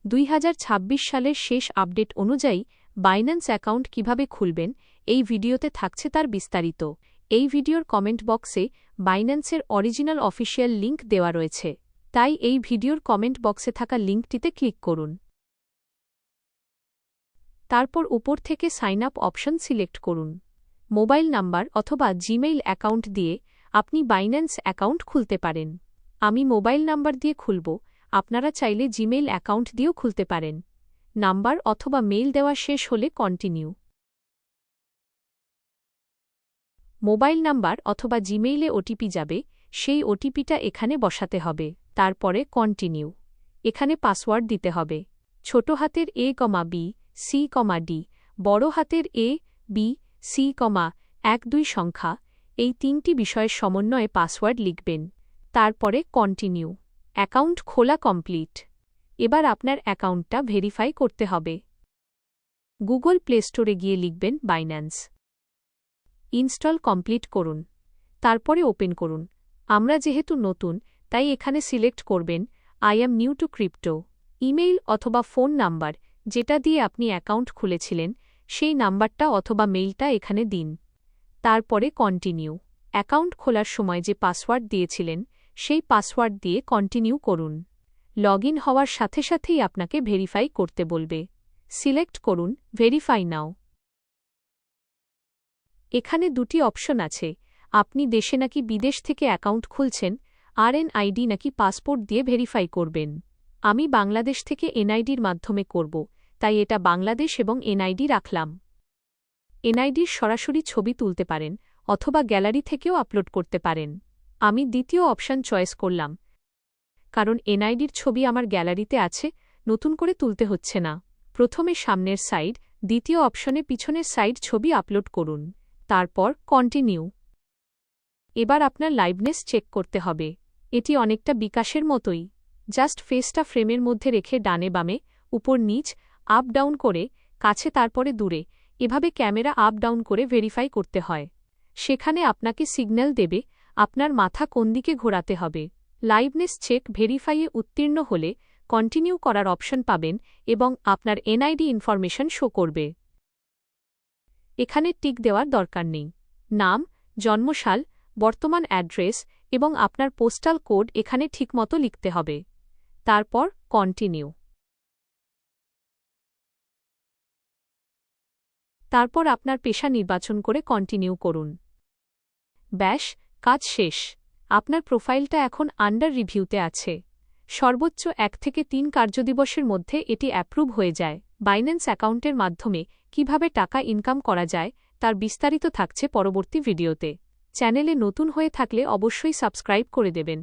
2026 সালের শেষ আপডেট অনুযায়ী বাইন্যান্স অ্যাকাউন্ট কিভাবে খুলবেন এই ভিডিওতে থাকছে তার বিস্তারিত। এই ভিডিওর কমেন্ট বক্সে বাইন্যান্সের অরিজিনাল অফিসিয়াল লিঙ্ক দেওয়া রয়েছে, তাই এই ভিডিওর কমেন্ট বক্সে থাকা লিঙ্কটিতে ক্লিক করুন। তারপর উপর থেকে সাইন আপ অপশন সিলেক্ট করুন। মোবাইল নাম্বার অথবা জিমেইল অ্যাকাউন্ট দিয়ে আপনি বাইন্যান্স অ্যাকাউন্ট খুলতে পারেন। আমি মোবাইল নাম্বার দিয়ে খুলব, আপনারা চাইলে জিমেইল অ্যাকাউন্ট দিয়েও খুলতে পারেন। নাম্বার অথবা মেইল দেওয়া শেষ হলে কন্টিনিউ। মোবাইল নাম্বার অথবা জিমেইলে ওটিপি যাবে, সেই ওটিপিটা এখানে বসাতে হবে। তারপরে কন্টিনিউ। এখানে পাসওয়ার্ড দিতে হবে। ছোট হাতের A, B, C, D, বড় হাতের A, B, C, 1, 2 সংখ্যা, এই 3টি বিষয়ের সমন্বয়ে পাসওয়ার্ড লিখবেন। তারপরে কন্টিনিউ। অ্যাকাউন্ট খোলা কমপ্লিট। এবার আপনার অ্যাকাউন্টটা ভেরিফাই করতে হবে। গুগল প্লে স্টোরে গিয়ে লিখবেন বাইন্যান্স। ইনস্টল কমপ্লিট করুন। তারপরে ওপেন করুন। আমরা যেহেতু নতুন, তাই এখানে সিলেক্ট করবেন I am new two crypto. Email অথবা ফোন নাম্বার যেটা দিয়ে আপনি অ্যাকাউন্ট খুলেছিলেন, সেই নাম্বারটা অথবা মেইলটা এখানে দিন। তারপরে কন্টিনিউ। অ্যাকাউন্ট খোলার সময় যে পাসওয়ার্ড দিয়েছিলেন, সেই পাসওয়ার্ড দিয়ে কন্টিনিউ করুন। লগইন হওয়ার সাথে সাথেই আপনাকে ভেরিফাই করতে বলবে। সিলেক্ট করুন ভেরিফাই নাও। এখানে দুটি অপশন আছে, আপনি দেশে নাকি বিদেশ থেকে অ্যাকাউন্ট খুলছেন, RNID নাকি পাসপোর্ট দিয়ে ভেরিফাই করবেন। আমি বাংলাদেশ থেকে NIDর মাধ্যমে করব, তাই এটা বাংলাদেশ এবং NID রাখলাম। NIDর সরাসরি ছবি তুলতে পারেন অথবা গ্যালারি থেকেও আপলোড করতে পারেন। আমি দ্বিতীয় অপশন চয়েস করলাম, কারণ NIDর ছবি আমার গ্যালারিতে আছে, নতুন করে তুলতে হচ্ছে না। প্রথমে সামনের সাইড, দ্বিতীয় অপশনে পিছনের সাইড ছবি আপলোড করুন। তারপর কন্টিনিউ। এবার আপনার লাইভনেস চেক করতে হবে। এটি অনেকটা বিকাশের মতোই। জাস্ট ফেসটা ফ্রেমের মধ্যে রেখে ডানে বামে, উপর নিচ, আপ ডাউন করে, কাছে তারপরে দূরে, এভাবে ক্যামেরা আপ ডাউন করে ভেরিফাই করতে হয়। সেখানে আপনাকে সিগন্যাল দেবে আপনার মাথা কোন দিকে ঘোরাতে হবে। লাইভনেস চেক ভেরিফাইয়ে উত্তীর্ণ হলে কন্টিনিউ করার অপশন পাবেন এবং আপনার NID ইনফরমেশন শো করবে। এখানে টিক দেওয়ার দরকার নেই। নাম, জন্মসাল, বর্তমান অ্যাড্রেস এবং আপনার পোস্টাল কোড এখানে ঠিকমতো লিখতে হবে। তারপর কন্টিনিউ। তারপর আপনার পেশা নির্বাচন করে কন্টিনিউ করুন। ব্যাস, কাজ শেষ। আপনার প্রোফাইলটা এখন আন্ডার রিভিউতে আছে। সর্বোচ্চ 1 থেকে 3 কার্যদিবসের মধ্যে এটি অ্যাপ্রুভ হয়ে যায়। বাইন্যান্স অ্যাকাউন্টের মাধ্যমে কিভাবে টাকা ইনকাম করা যায় তার বিস্তারিত থাকছে পরবর্তী ভিডিওতে। চ্যানেলে নতুন হয়ে থাকলে অবশ্যই সাবস্ক্রাইব করে দেবেন।